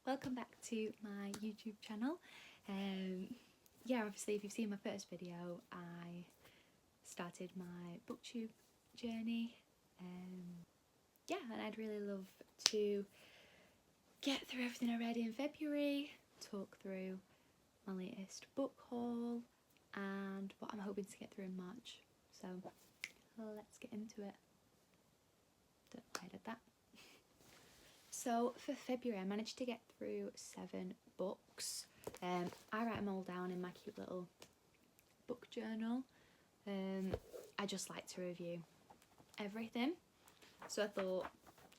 welcome back to my YouTube channel. Yeah, obviously if you've seen my first video, I started my booktube journey. Yeah, and I'd really love to get through everything I read in February, talk through my latest book haul and what I'm hoping to get through in March. So let's get into it. Don't know why I did that. So for February I managed to get through 7 books. I write them all down in my cute little book journal. I just like to review everything. So I thought,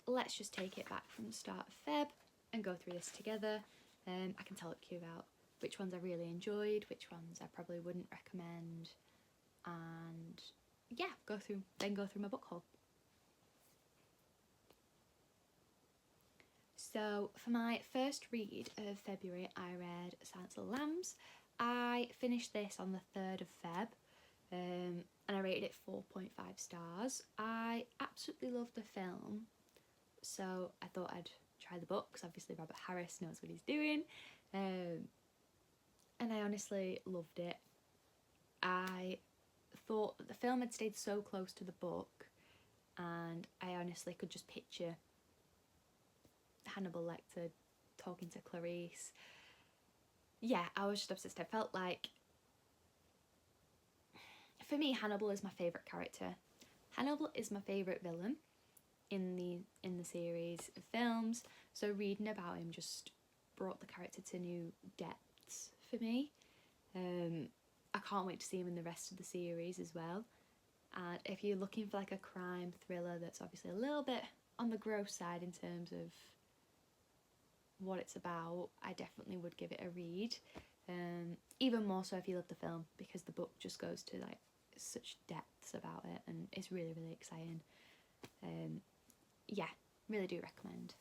let's just take it back from the start of Feb and go through this together. I can tell you about which ones I really enjoyed, which ones I probably wouldn't recommend, and yeah, go through my book haul. So for my first read of February, I read Silence of the Lambs. I finished this on the 3rd of Feb, and I rated it 4.5 stars. I absolutely loved the film, so I thought I'd try the book, because obviously Robert Harris knows what he's doing, and I honestly loved it. I thought that the film had stayed so close to the book, and I honestly could just picture Hannibal Lecter talking to Clarice. Yeah, I was just obsessed. I felt like, for me, Hannibal is my favourite character. Hannibal is my favourite villain in the series of films, so reading about him just brought the character to new depths for me. I can't wait to see him in the rest of the series as well. And if you're looking for like a crime thriller that's obviously a little bit on the gross side in terms of what it's about, I definitely would give it a read. Even more so if you love the film, because the book just goes to like such depths about it and it's really, really exciting. Yeah, really do recommend.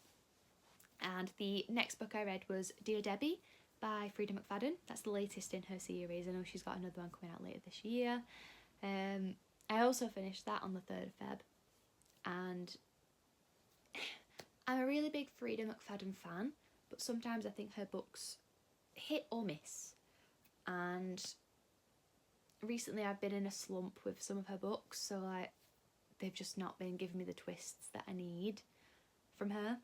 And the next book I read was Dear Debbie by Frida McFadden. That's the latest in her series. I know she's got another one coming out later this year. I also finished that on the 3rd of Feb, and I'm a really big Frida McFadden fan, but sometimes I think her books hit or miss, and recently I've been in a slump with some of her books, so like they've just not been giving me the twists that I need from her.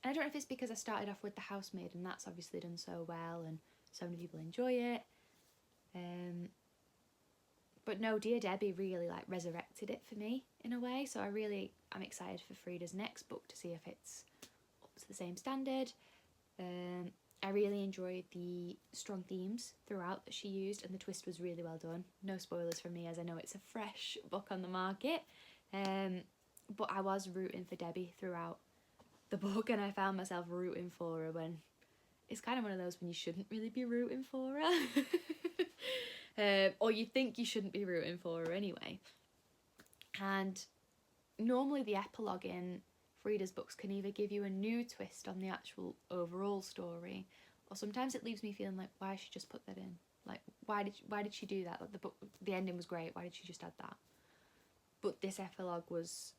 And I don't know if it's because I started off with The Housemaid and that's obviously done so well and so many people enjoy it. But no, Dear Debbie really like resurrected it for me in a way, so I'm excited for Frida's next book to see if it's up to the same standard. I really enjoyed the strong themes throughout that she used, and the twist was really well done. No spoilers from me, as I know it's a fresh book on the market, but I was rooting for Debbie throughout the book, and I found myself rooting for her when it's kind of one of those when you shouldn't really be rooting for her. Or you think you shouldn't be rooting for her anyway. And normally the epilogue in Frida's books can either give you a new twist on the actual overall story, or sometimes it leaves me feeling like, why did she just put that in? Like, why did she do that? Like, the ending was great, why did she just add that? But this epilogue was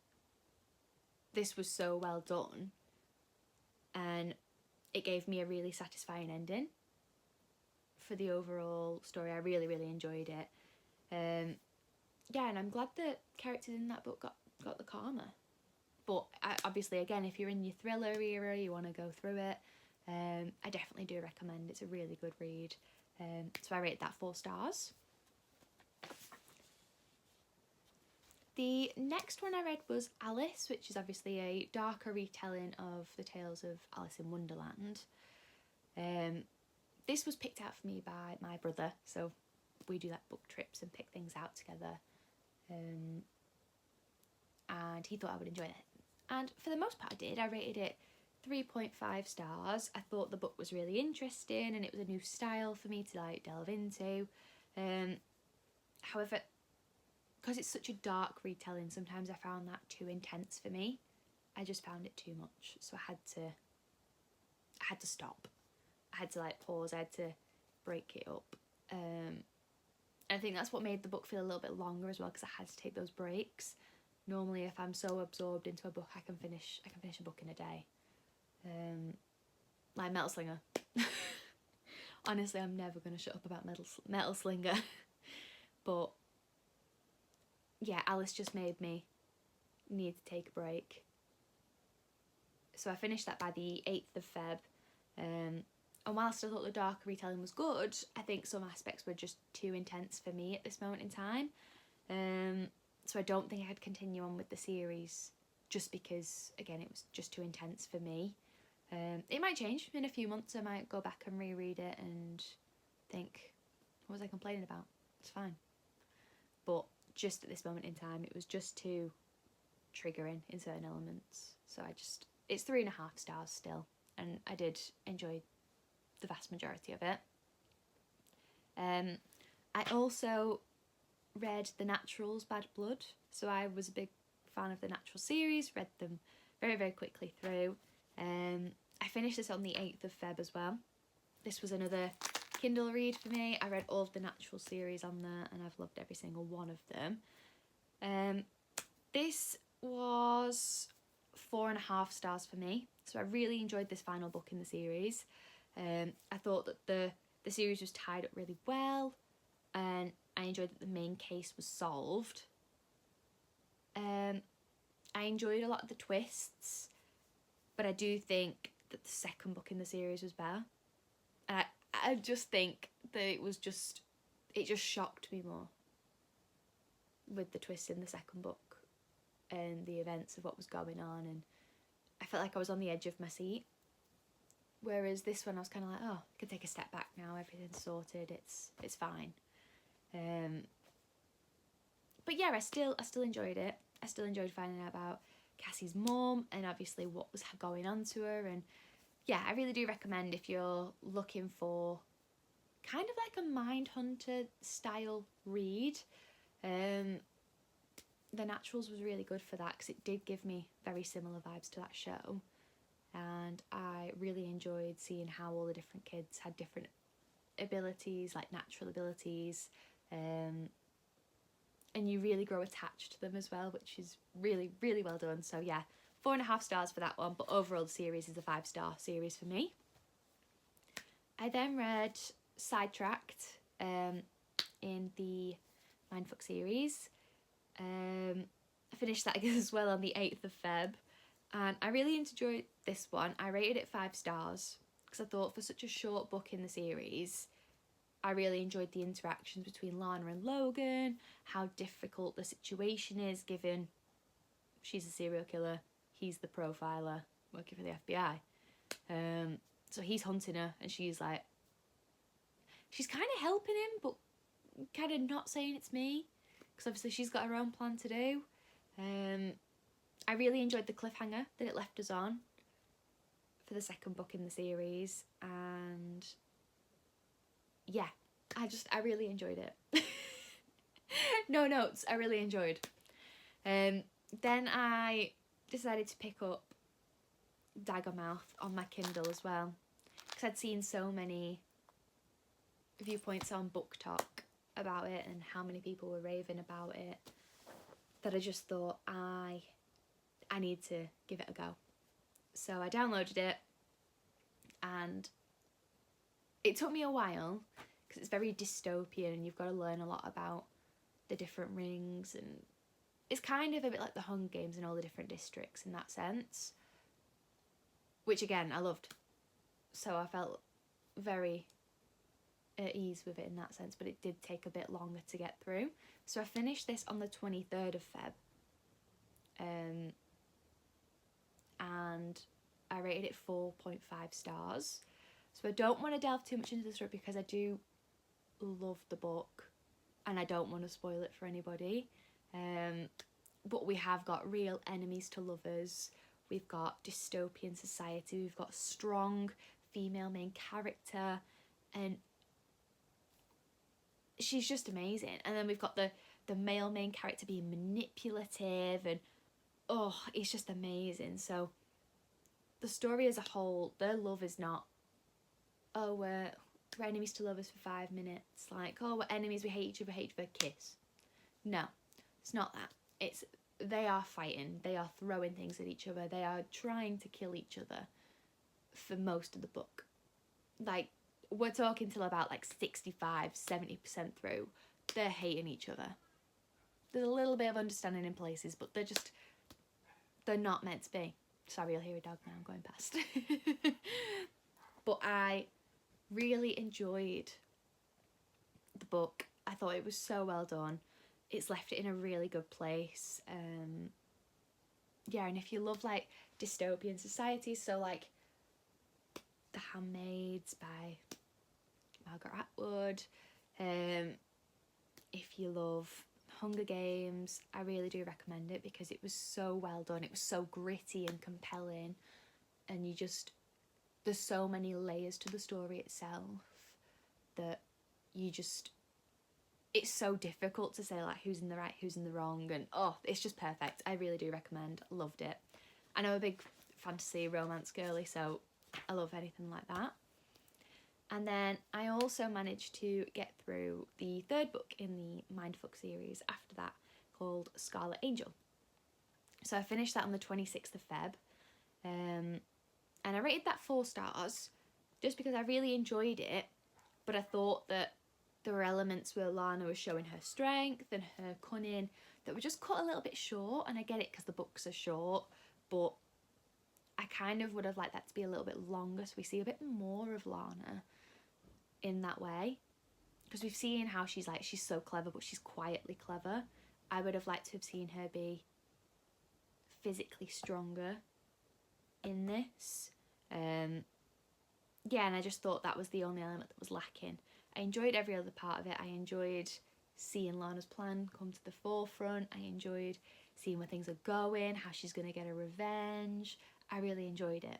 so well done, and it gave me a really satisfying ending for the overall story. I really, really enjoyed it. Yeah, and I'm glad the characters in that book got the karma. But obviously, again, if you're in your thriller era, you want to go through it, I definitely do recommend. It's a really good read. So I rate that 4 stars. The next one I read was Alice, which is obviously a darker retelling of the tales of Alice in Wonderland. This was picked out for me by my brother, so we do like book trips and pick things out together. And he thought I would enjoy it. And for the most part I did. I rated it 3.5 stars. I thought the book was really interesting and it was a new style for me to like delve into. However, because it's such a dark retelling, sometimes I found that too intense for me. I just found it too much, so I had to stop. I had to like pause, I had to break it up. I think that's what made the book feel a little bit longer as well, because I had to take those breaks. Normally if I'm so absorbed into a book, I can finish a book in a day. like Metal Slinger. Honestly, I'm never going to shut up about Metal Slinger. But yeah, Alice just made me need to take a break. So I finished that by the 8th of Feb. And whilst I thought the darker retelling was good, I think some aspects were just too intense for me at this moment in time. So I don't think I'd continue on with the series just because, again, it was just too intense for me. It might change in a few months. I might go back and reread it and think, what was I complaining about? It's fine. But just at this moment in time, it was just too triggering in certain elements. So it's 3.5 stars still, and I did enjoy the vast majority of it. I also read The Natural's Bad Blood, so I was a big fan of the Natural series, read them very, very quickly through. I finished this on the 8th of Feb as well. This was another Kindle read for me. I read all of the Natural series on there and I've loved every single one of them. This was 4.5 stars for me, so I really enjoyed this final book in the series. I thought that the series was tied up really well, and I enjoyed that the main case was solved. I enjoyed a lot of the twists, but I do think that the second book in the series was better. And I just think that it just shocked me more with the twist in the second book and the events of what was going on, and I felt like I was on the edge of my seat. Whereas this one I was kind of like, oh, I can take a step back now, everything's sorted, it's fine. But yeah, I still enjoyed it. I still enjoyed finding out about Cassie's mum and obviously what was going on to her. And yeah, I really do recommend if you're looking for kind of like a Mindhunter style read. The Naturals was really good for that because it did give me very similar vibes to that show. And I really enjoyed seeing how all the different kids had different abilities, like natural abilities. And you really grow attached to them as well, which is really, really well done. So yeah, 4.5 stars for that one, but overall the series is a 5-star series for me. I then read Sidetracked in the Mindfuck series. I finished that as well on the 8th of Feb, and I really enjoyed this one. I rated it 5 stars because I thought for such a short book in the series, I really enjoyed the interactions between Lana and Logan, how difficult the situation is given she's a serial killer, he's the profiler working for the FBI. So he's hunting her and she's kind of helping him but kind of not saying it's me because obviously she's got her own plan to do. I really enjoyed the cliffhanger that it left us on for the second book in the series, and yeah, I really enjoyed it. No notes, I really enjoyed. Then I decided to pick up Daggermouth on my Kindle as well because I'd seen so many viewpoints on Book Talk about it and how many people were raving about it that I just thought I need to give it a go. So I downloaded it, and it took me a while because it's very dystopian and you've got to learn a lot about the different rings, and it's kind of a bit like the Hunger Games and all the different districts in that sense, which again I loved. So I felt very at ease with it in that sense, but it did take a bit longer to get through. So I finished this on the 23rd of Feb. And I rated it 4.5 stars. So I don't want to delve too much into the story because I do love the book and I don't want to spoil it for anybody. But we have got real enemies to lovers. We've got dystopian society. We've got strong female main character, and she's just amazing. And then we've got the male main character being manipulative, and oh, it's just amazing. So the story as a whole, their love is not, oh, we're enemies to lovers for 5 minutes, like, oh, we're enemies, we hate each other, kiss. No, it's not that. It's they are fighting, they are throwing things at each other, they are trying to kill each other for most of the book. Like, we're talking till about like 65-70% through, they're hating each other. There's a little bit of understanding in places, but they're not meant to be. Sorry, you'll hear a dog now, I'm going past. But I really enjoyed the book. I thought it was so well done. It's left it in a really good place. Yeah, and if you love like dystopian societies, so like The Handmaids by Margaret Atwood, if you love Hunger Games, I really do recommend it because it was so well done. It was so gritty and compelling, and there's so many layers to the story itself that it's so difficult to say like who's in the right, who's in the wrong, and it's just perfect. I really do recommend. Loved it. I know I'm a big fantasy romance girly, so I love anything like that. And then I also managed to get through the third book in the Mindfuck series after that, called Scarlet Angel. So I finished that on the 26th of Feb. And I rated that 4 stars just because I really enjoyed it, but I thought that there were elements where Lana was showing her strength and her cunning that were just cut a little bit short, and I get it because the books are short, but I kind of would have liked that to be a little bit longer so we see a bit more of Lana in that way, because we've seen how she's so clever, but she's quietly clever. I would have liked to have seen her be physically stronger in this. Yeah, and I just thought that was the only element that was lacking. I enjoyed every other part of it. I enjoyed seeing Lana's plan come to the forefront. I enjoyed seeing where things are going, how she's going to get her revenge. I really enjoyed it.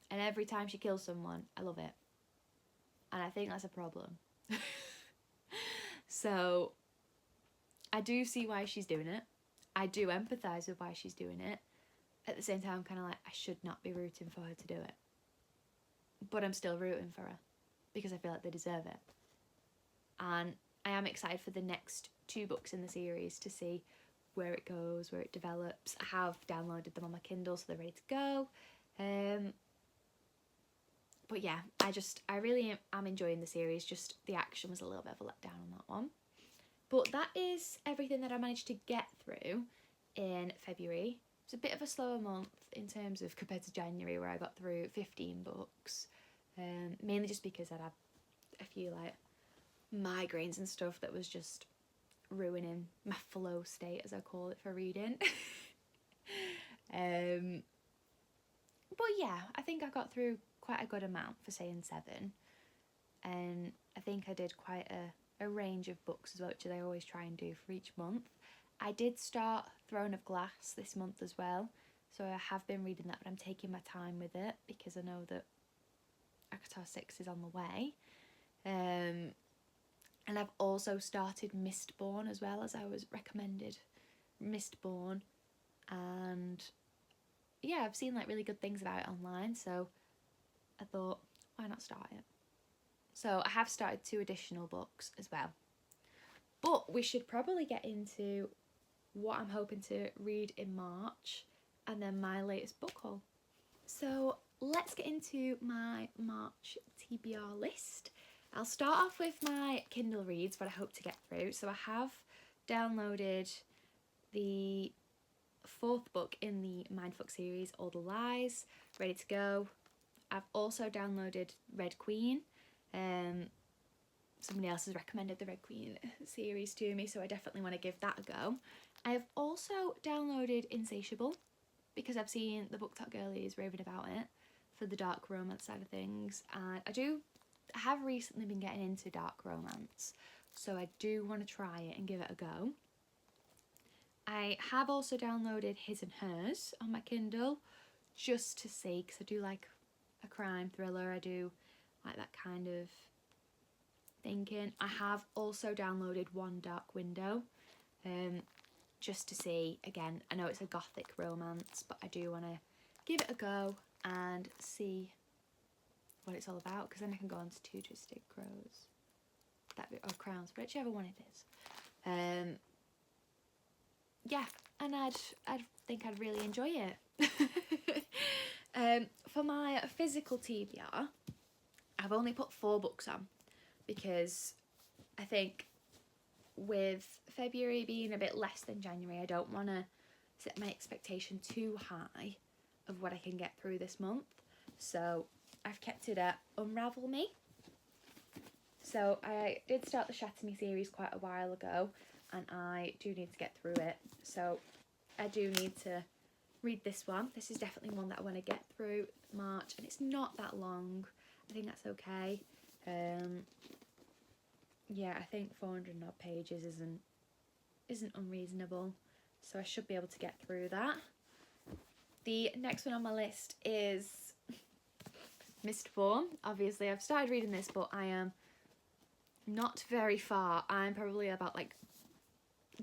And every time she kills someone, I love it. And I think that's a problem. So I do see why she's doing it. I do empathise with why she's doing it. At the same time, I'm kind of like, I should not be rooting for her to do it. But I'm still rooting for her because I feel like they deserve it. And I am excited for the next 2 books in the series to see where it goes, where it develops. I have downloaded them on my Kindle, so they're ready to go. But yeah, I really am enjoying the series. Just the action was a little bit of a letdown on that one. But that is everything that I managed to get through in February. It's a bit of a slower month in terms of compared to January, where I got through 15 books. Mainly just because I'd had a few like migraines and stuff that was just ruining my flow state, as I call it, for reading. But yeah, I think I got through quite a good amount for saying 7, and I think I did quite a range of books as well, which I always try and do for each month. I did start Throne of Glass this month as well, so I have been reading that, but I'm taking my time with it because I know that ACOTAR 6 is on the way. And I've also started Mistborn as well, as I was recommended Mistborn, and yeah, I've seen like really good things about it online, so I thought, why not start it? So I have started 2 additional books as well. But we should probably get into what I'm hoping to read in March and then my latest book haul. So let's get into my March TBR list. I'll start off with my Kindle reads, what I hope to get through. So I have downloaded the 4th book in the Mindfuck series, All the Lies, ready to go. I've also downloaded Red Queen. Somebody else has recommended the Red Queen series to me, so I definitely want to give that a go. I have also downloaded Insatiable because I've seen the BookTok girlies raving about it for the dark romance side of things, and I have recently been getting into dark romance, so I do want to try it and give it a go. I have also downloaded His and Hers on my Kindle just to see, because I do like a crime thriller, I do like that kind of thinking. I have also downloaded One Dark Window just to see, again, I know it's a gothic romance, but I do want to give it a go and see what it's all about, because then I can go on to Two Twisted Crows, or Crowns, whichever one it is. Yeah, and I think I'd really enjoy it. For my physical TBR, I've only put 4 books on because I think with February being a bit less than January, I don't want to set my expectation too high of what I can get through this month. So I've kept it at Unravel Me. So I did start the Shatter Me series quite a while ago, and I do need to get through it. So I do need to read this one. This is definitely one that I want to get through March, and it's not that long. I think that's okay. Yeah, I think 400 and odd pages isn't unreasonable, so I should be able to get through that. The next one on my list is Mist Form. Obviously, I've started reading this, but I am not very far. I'm probably about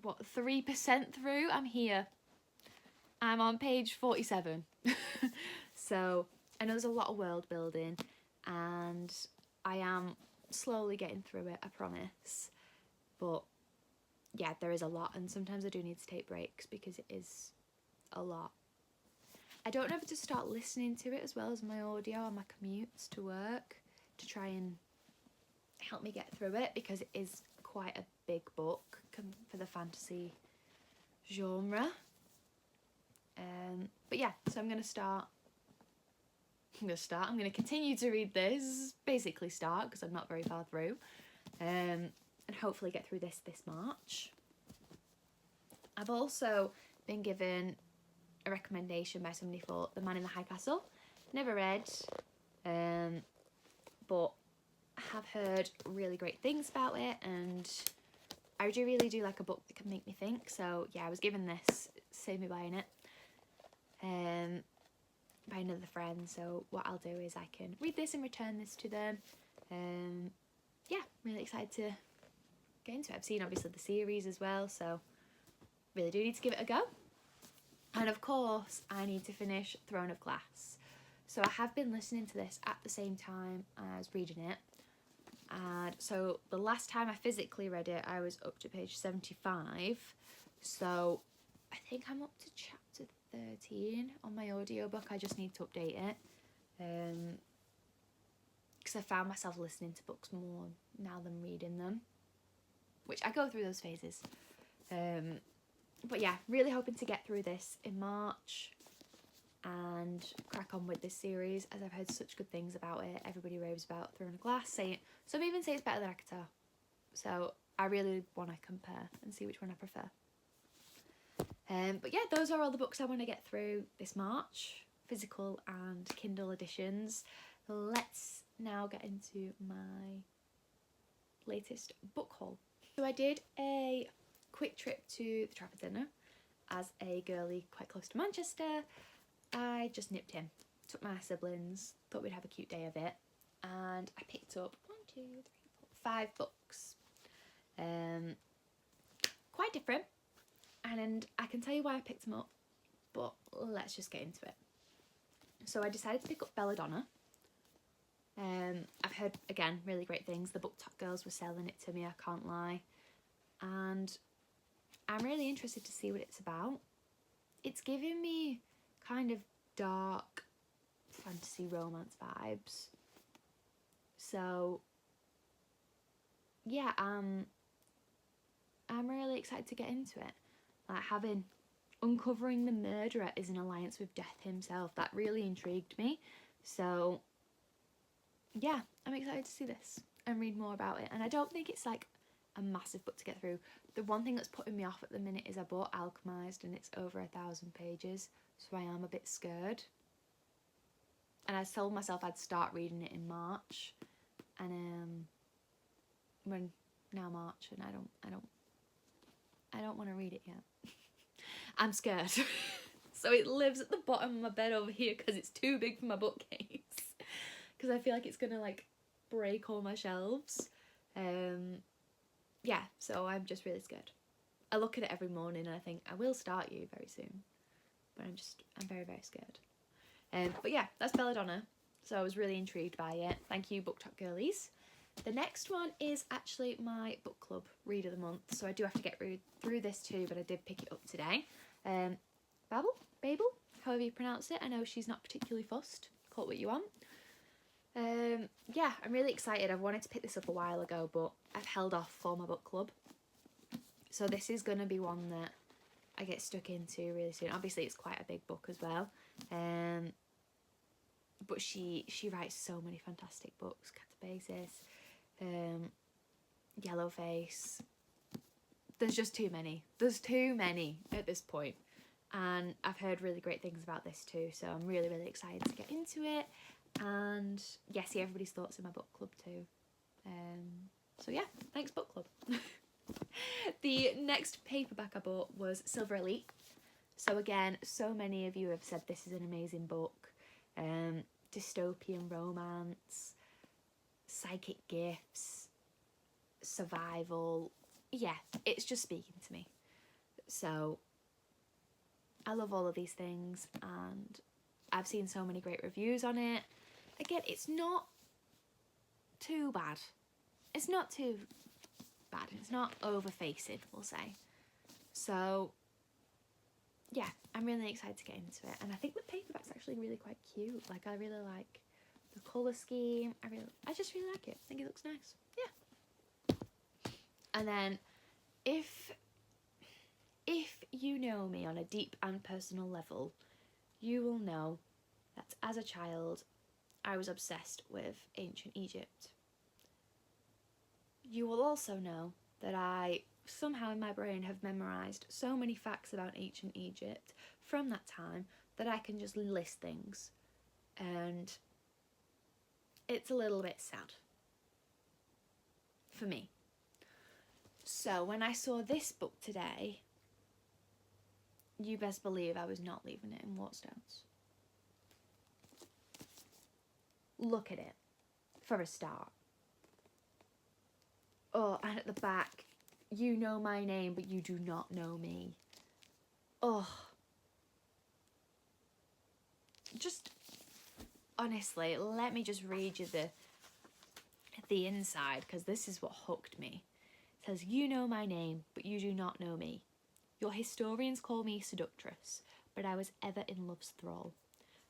3% through. I'm here. I'm on page 47. So I know there's a lot of world building, and I am slowly getting through it, I promise. But yeah, there is a lot, and sometimes I do need to take breaks because it is a lot. I don't know if to start listening to it as well as my audio on my commutes to work to try and help me get through it, because it is quite a big book for the fantasy genre. But yeah, so I'm going to continue to read this, basically start, because I'm not very far through, and hopefully get through this March. I've also been given a recommendation by somebody for The Man in the High Castle. Never read, but have heard really great things about it, and I really do like a book that can make me think. So yeah, I was given this, saved me buying it, by another friend. So what I'll do is I can read this and return this to them. Yeah, really excited to get into it. I've seen obviously the series as well, so really do need to give it a go. And of course, I need to finish Throne of Glass. So I have been listening to this at the same time as reading it. And so the last time I physically read it, I was up to page 75. So I think I'm up to chapter 13 on my audiobook. I just need to update it. Because I found myself listening to books more now than reading them, which I go through those phases. But yeah, really hoping to get through this in March and crack on with this series, as I've heard such good things about it. Everybody raves about Throne of Glass, some even say it's better than Akatar. So I really want to compare and see which one I prefer. But yeah, those are all the books I want to get through this March, physical and Kindle editions. Let's now get into my latest book haul. So I did a quick trip to the Trafford Dinner as a girly quite close to Manchester. I just nipped in, took my siblings, thought we'd have a cute day of it, and I picked up 5 books. Quite different, and I can tell you why I picked them up, but let's just get into it. So I decided to pick up Belladonna. I've heard, again, really great things. The BookTok girls were selling it to me, I can't lie, and I'm really interested to see what it's about. It's giving me kind of dark fantasy romance vibes. So yeah, I'm really excited to get into it. Like, uncovering the murderer is an alliance with Death himself. That really intrigued me. So yeah, I'm excited to see this and read more about it. And I don't think it's like a massive book to get through. The one thing that's putting me off at the minute is I bought Alchemized and it's over 1,000 pages, so I am a bit scared. And I told myself I'd start reading it in March, and we're now March, and I don't want to read it yet. I'm scared. So it lives at the bottom of my bed over here because it's too big for my bookcase. Because I feel like it's gonna break all my shelves. Yeah, so I'm just really scared. I look at it every morning and I think I will start you very soon, but I'm very, very scared. But yeah, that's Belladonna. So I was really intrigued by it. Thank you, BookTok girlies. The next one is actually my book club read of the month, so I do have to get through this too, but I did pick it up today. Babel, however you pronounce it. I know she's not particularly fussed. Call it what you want. Yeah, I'm really excited. I've wanted to pick this up a while ago, but I've held off for my book club. So this is going to be one that I get stuck into really soon. Obviously, it's quite a big book as well. But she writes so many fantastic books. Catabasis, Yellowface. There's just too many. There's too many at this point. And I've heard really great things about this too. So I'm really, really excited to get into it. And yeah, see everybody's thoughts in my book club too. So yeah, thanks book club. The next paperback I bought was Silver Elite. So again, so many of you have said this is an amazing book. Dystopian romance, psychic gifts, survival. Yeah, it's just speaking to me. So I love all of these things, and I've seen so many great reviews on it. Again, it's not too bad. It's not too bad. It's not over-facing, we'll say. So yeah, I'm really excited to get into it. And I think the paperback's actually really quite cute. Like, I really like the colour scheme. I just really like it. I think it looks nice. Yeah. And then if you know me on a deep and personal level, you will know that as a child, I was obsessed with ancient Egypt. You will also know that I somehow in my brain have memorised so many facts about ancient Egypt from that time that I can just list things, and it's a little bit sad for me. So when I saw this book today, you best believe I was not leaving it in Waterstones. Look at it, for a start. Oh, and at the back, you know my name, but you do not know me. Oh. Just, honestly, let me just read you the inside, because this is what hooked me. It says, you know my name, but you do not know me. Your historians call me seductress, but I was ever in love's thrall.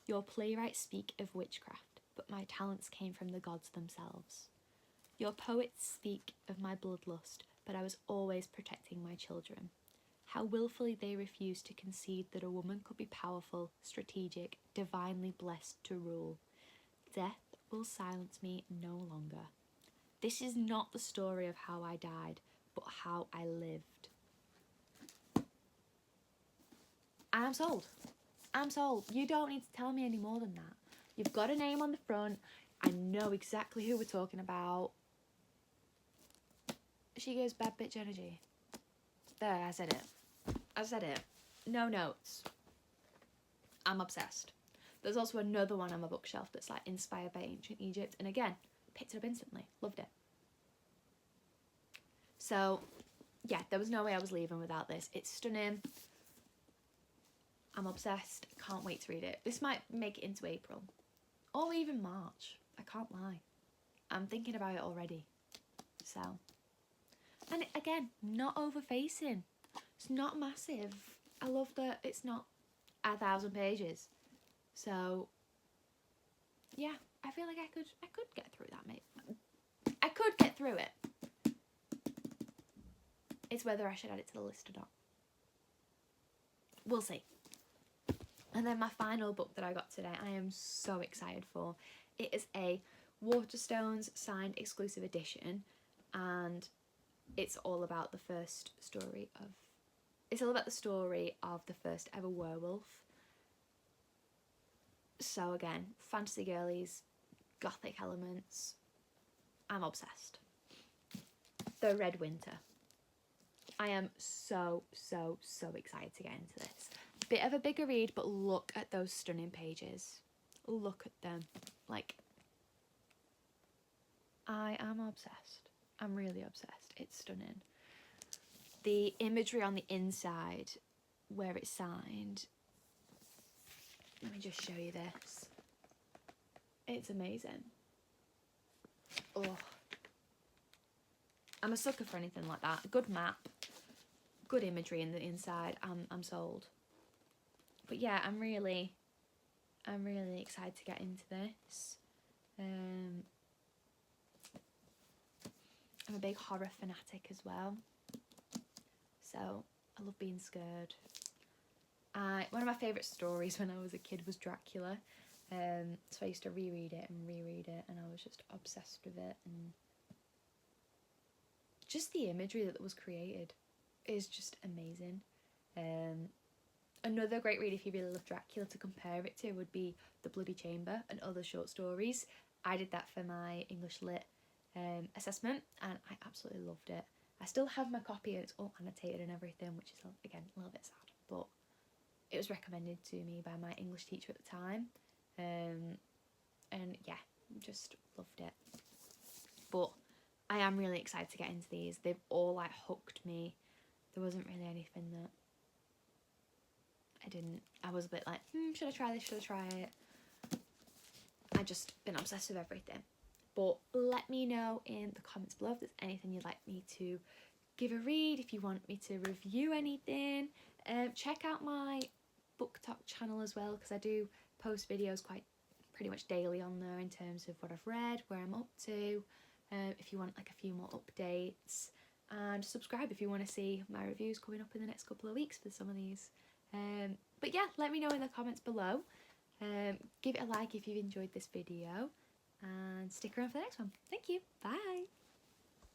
Your playwrights speak of witchcraft, but my talents came from the gods themselves. Your poets speak of my bloodlust, but I was always protecting my children. How willfully they refused to concede that a woman could be powerful, strategic, divinely blessed to rule. Death will silence me no longer. This is not the story of how I died, but how I lived. I'm sold. I'm sold. You don't need to tell me any more than that. You've got a name on the front. I know exactly who we're talking about. She goes bad bitch energy. There, I said it. I said it. No notes. I'm obsessed. There's also another one on my bookshelf that's like inspired by ancient Egypt. And again, picked it up instantly. Loved it. So, yeah, there was no way I was leaving without this. It's stunning. I'm obsessed. Can't wait to read it. This might make it into April. Or even March. I can't lie. I'm thinking about it already. So. And again, not over-facing. It's not massive. I love that it's not 1,000 pages. So, yeah, I feel like I could get through that, mate. I could get through it. It's whether I should add it to the list or not. We'll see. And then my final book that I got today, I am so excited for. It is a Waterstones signed exclusive edition, and it's all about the first story of... It's all about the story of the first ever werewolf. So again, fantasy girlies, gothic elements. I'm obsessed. The Red Winter. I am so excited to get into this. Bit of a bigger read, but look at those stunning pages. Look at them. Like, I am obsessed. I'm really obsessed. It's stunning. The imagery on the inside, where it's signed. Let me just show you this. It's amazing. Oh. I'm a sucker for anything like that. A good map. Good imagery in the inside. I'm sold. But yeah, I'm really excited to get into this. I'm a big horror fanatic as well, so I love being scared. One of my favourite stories when I was a kid was Dracula, so I used to reread it, and I was just obsessed with it, and just the imagery that was created is just amazing. Another great read if you really love Dracula to compare it to would be The Bloody Chamber and other short stories. I did that for my English Lit assessment, and I absolutely loved it. I still have my copy and it's all annotated and everything, which is, again, a little bit sad, but it was recommended to me by my English teacher at the time, and yeah, just loved it. But I am really excited to get into these. They've all like hooked me. There wasn't really anything that I was a bit like, should I try this, should I try it? I just been obsessed with everything. But let me know in the comments below if there's anything you'd like me to give a read, if you want me to review anything. Check out my book talk channel as well, because I do post videos pretty much daily on there in terms of what I've read, where I'm up to, if you want like a few more updates, and subscribe if you want to see my reviews coming up in the next couple of weeks for some of these. But yeah, let me know in the comments below. Give it a like if you've enjoyed this video, and stick around for the next one. Thank you. Bye.